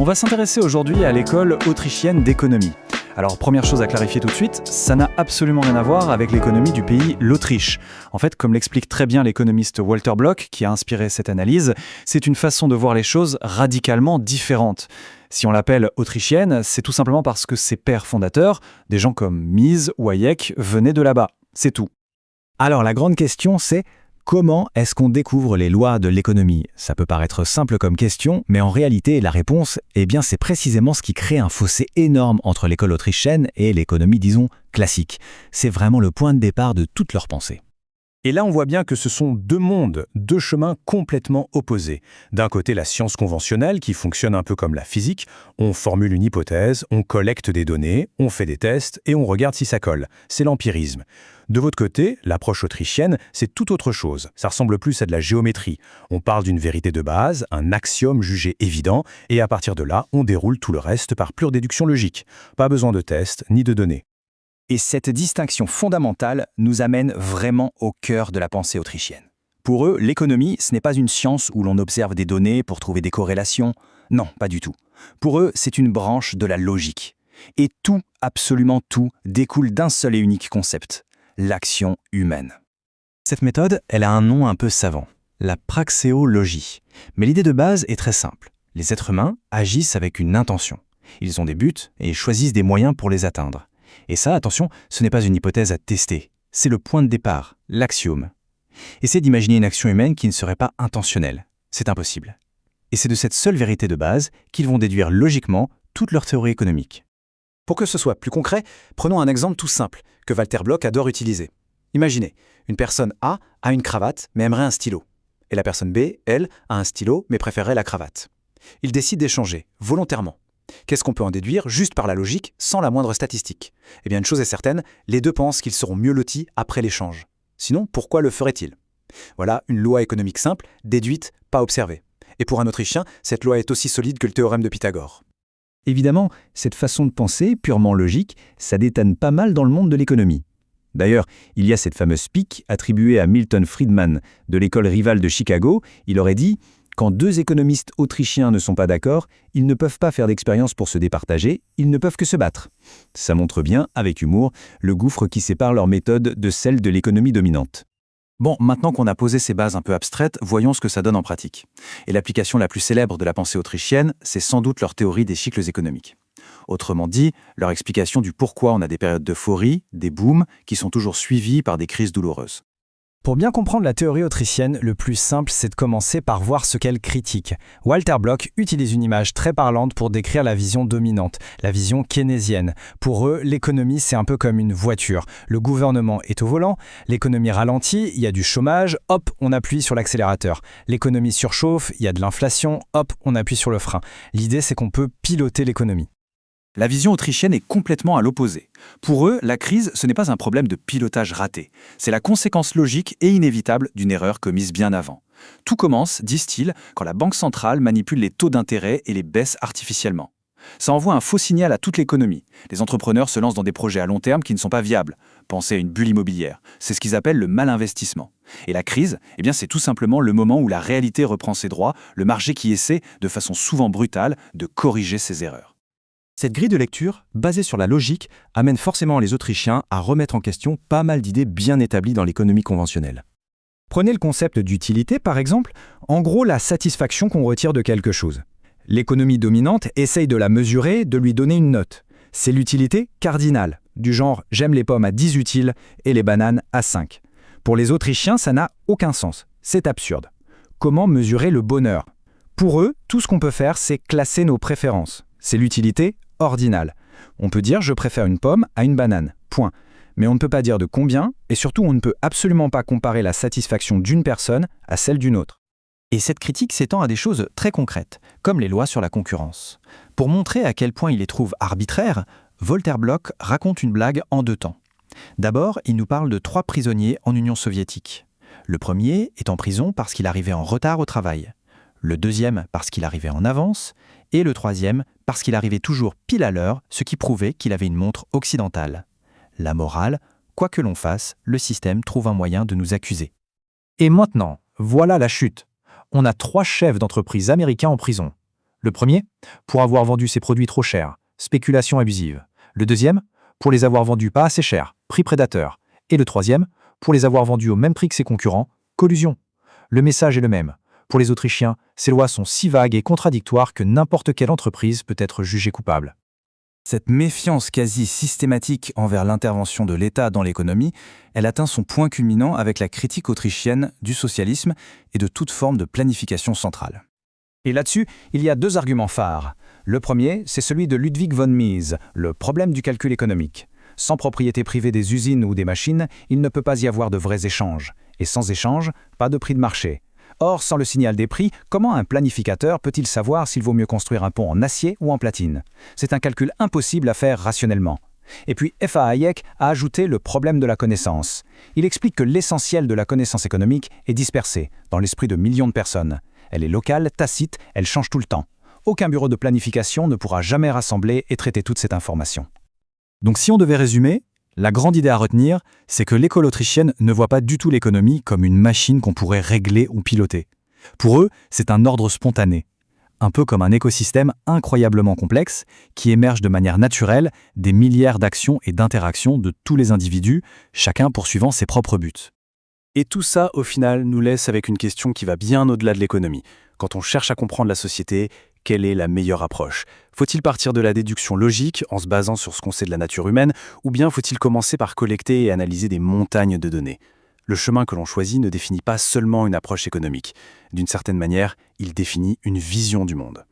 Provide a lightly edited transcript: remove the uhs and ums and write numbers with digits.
On va s'intéresser aujourd'hui à l'école autrichienne d'économie. Alors, première chose à clarifier tout de suite, ça n'a absolument rien à voir avec l'économie du pays, l'Autriche. En fait, comme l'explique très bien l'économiste Walter Block, qui a inspiré cette analyse, c'est une façon de voir les choses radicalement différente. Si on l'appelle autrichienne, c'est tout simplement parce que ses pères fondateurs, des gens comme Mies ou Hayek, venaient de là-bas. C'est tout. Alors la grande question c'est, comment est-ce qu'on découvre les lois de l'économie? Ça peut paraître simple comme question, mais en réalité la réponse, c'est précisément ce qui crée un fossé énorme entre l'école autrichienne et l'économie, disons, classique. C'est vraiment le point de départ de toute leur pensée. Et là, on voit bien que ce sont deux mondes, deux chemins complètement opposés. D'un côté, la science conventionnelle, qui fonctionne un peu comme la physique. On formule une hypothèse, on collecte des données, on fait des tests et on regarde si ça colle. C'est l'empirisme. De votre côté, l'approche autrichienne, c'est tout autre chose. Ça ressemble plus à de la géométrie. On parle d'une vérité de base, un axiome jugé évident, et à partir de là, on déroule tout le reste par pure déduction logique. Pas besoin de tests ni de données. Et cette distinction fondamentale nous amène vraiment au cœur de la pensée autrichienne. Pour eux, l'économie, ce n'est pas une science où l'on observe des données pour trouver des corrélations. Non, pas du tout. Pour eux, c'est une branche de la logique. Et tout, absolument tout, découle d'un seul et unique concept, l'action humaine. Cette méthode, elle a un nom un peu savant, la praxéologie. Mais l'idée de base est très simple. Les êtres humains agissent avec une intention. Ils ont des buts et choisissent des moyens pour les atteindre. Et ça, attention, ce n'est pas une hypothèse à tester. C'est le point de départ, l'axiome. Essayez d'imaginer une action humaine qui ne serait pas intentionnelle. C'est impossible. Et c'est de cette seule vérité de base qu'ils vont déduire logiquement toute leur théorie économique. Pour que ce soit plus concret, prenons un exemple tout simple que Walter Block adore utiliser. Imaginez, une personne A a une cravate mais aimerait un stylo. Et la personne B, elle, a un stylo mais préférerait la cravate. Ils décident d'échanger, volontairement. Qu'est-ce qu'on peut en déduire juste par la logique, sans la moindre statistique? Eh bien, une chose est certaine, les deux pensent qu'ils seront mieux lotis après l'échange. Sinon, pourquoi le feraient-ils? Voilà une loi économique simple, déduite, pas observée. Et pour un Autrichien, cette loi est aussi solide que le théorème de Pythagore. Évidemment, cette façon de penser, purement logique, ça détonne pas mal dans le monde de l'économie. D'ailleurs, il y a cette fameuse pique attribuée à Milton Friedman de l'école rivale de Chicago. Il aurait dit « Quand deux économistes autrichiens ne sont pas d'accord, ils ne peuvent pas faire d'expérience pour se départager, ils ne peuvent que se battre. » Ça montre bien, avec humour, le gouffre qui sépare leur méthode de celle de l'économie dominante. Bon, maintenant qu'on a posé ces bases un peu abstraites, voyons ce que ça donne en pratique. Et l'application la plus célèbre de la pensée autrichienne, c'est sans doute leur théorie des cycles économiques. Autrement dit, leur explication du pourquoi on a des périodes d'euphorie, des booms, qui sont toujours suivis par des crises douloureuses. Pour bien comprendre la théorie autrichienne, le plus simple, c'est de commencer par voir ce qu'elle critique. Walter Block utilise une image très parlante pour décrire la vision dominante, la vision keynésienne. Pour eux, l'économie, c'est un peu comme une voiture. Le gouvernement est au volant, l'économie ralentit, il y a du chômage, hop, on appuie sur l'accélérateur. L'économie surchauffe, il y a de l'inflation, hop, on appuie sur le frein. L'idée, c'est qu'on peut piloter l'économie. La vision autrichienne est complètement à l'opposé. Pour eux, la crise, ce n'est pas un problème de pilotage raté. C'est la conséquence logique et inévitable d'une erreur commise bien avant. Tout commence, disent-ils, quand la Banque centrale manipule les taux d'intérêt et les baisse artificiellement. Ça envoie un faux signal à toute l'économie. Les entrepreneurs se lancent dans des projets à long terme qui ne sont pas viables. Pensez à une bulle immobilière. C'est ce qu'ils appellent le malinvestissement. Et la crise, c'est tout simplement le moment où la réalité reprend ses droits, le marché qui essaie, de façon souvent brutale, de corriger ses erreurs. Cette grille de lecture, basée sur la logique, amène forcément les Autrichiens à remettre en question pas mal d'idées bien établies dans l'économie conventionnelle. Prenez le concept d'utilité, par exemple, en gros la satisfaction qu'on retire de quelque chose. L'économie dominante essaye de la mesurer, de lui donner une note. C'est l'utilité cardinale, du genre « j'aime les pommes à 10 utiles et les bananes à 5 ». Pour les Autrichiens, ça n'a aucun sens. C'est absurde. Comment mesurer le bonheur? Pour eux, tout ce qu'on peut faire, c'est classer nos préférences. C'est l'utilité ordinale. On peut dire « je préfère une pomme à une banane », point. Mais on ne peut pas dire de combien, et surtout on ne peut absolument pas comparer la satisfaction d'une personne à celle d'une autre. Et cette critique s'étend à des choses très concrètes, comme les lois sur la concurrence. Pour montrer à quel point il les trouve arbitraires, Walter Block raconte une blague en deux temps. D'abord, il nous parle de 3 prisonniers en Union soviétique. Le premier est en prison parce qu'il arrivait en retard au travail. Le deuxième parce qu'il arrivait en avance, et le troisième parce qu'il arrivait toujours pile à l'heure, ce qui prouvait qu'il avait une montre occidentale. La morale, quoi que l'on fasse, le système trouve un moyen de nous accuser. Et maintenant, voilà la chute. On a 3 chefs d'entreprise américains en prison. Le premier, pour avoir vendu ses produits trop chers, spéculation abusive. Le deuxième, pour les avoir vendus pas assez cher, prix prédateur. Et le troisième, pour les avoir vendus au même prix que ses concurrents, collusion. Le message est le même. Pour les Autrichiens, ces lois sont si vagues et contradictoires que n'importe quelle entreprise peut être jugée coupable. Cette méfiance quasi systématique envers l'intervention de l'État dans l'économie, elle atteint son point culminant avec la critique autrichienne du socialisme et de toute forme de planification centrale. Et là-dessus, il y a deux arguments phares. Le premier, c'est celui de Ludwig von Mises, le problème du calcul économique. Sans propriété privée des usines ou des machines, il ne peut pas y avoir de vrais échanges. Et sans échange, pas de prix de marché. Or, sans le signal des prix, comment un planificateur peut-il savoir s'il vaut mieux construire un pont en acier ou en platine? C'est un calcul impossible à faire rationnellement. Et puis F.A. Hayek a ajouté le problème de la connaissance. Il explique que l'essentiel de la connaissance économique est dispersé dans l'esprit de millions de personnes. Elle est locale, tacite, elle change tout le temps. Aucun bureau de planification ne pourra jamais rassembler et traiter toute cette information. Donc si on devait résumer, la grande idée à retenir, c'est que l'école autrichienne ne voit pas du tout l'économie comme une machine qu'on pourrait régler ou piloter. Pour eux, c'est un ordre spontané, un peu comme un écosystème incroyablement complexe qui émerge de manière naturelle des milliards d'actions et d'interactions de tous les individus, chacun poursuivant ses propres buts. Et tout ça, au final, nous laisse avec une question qui va bien au-delà de l'économie. Quand on cherche à comprendre la société, quelle est la meilleure approche? Faut-il partir de la déduction logique en se basant sur ce qu'on sait de la nature humaine, ou bien faut-il commencer par collecter et analyser des montagnes de données? Le chemin que l'on choisit ne définit pas seulement une approche économique. D'une certaine manière, il définit une vision du monde.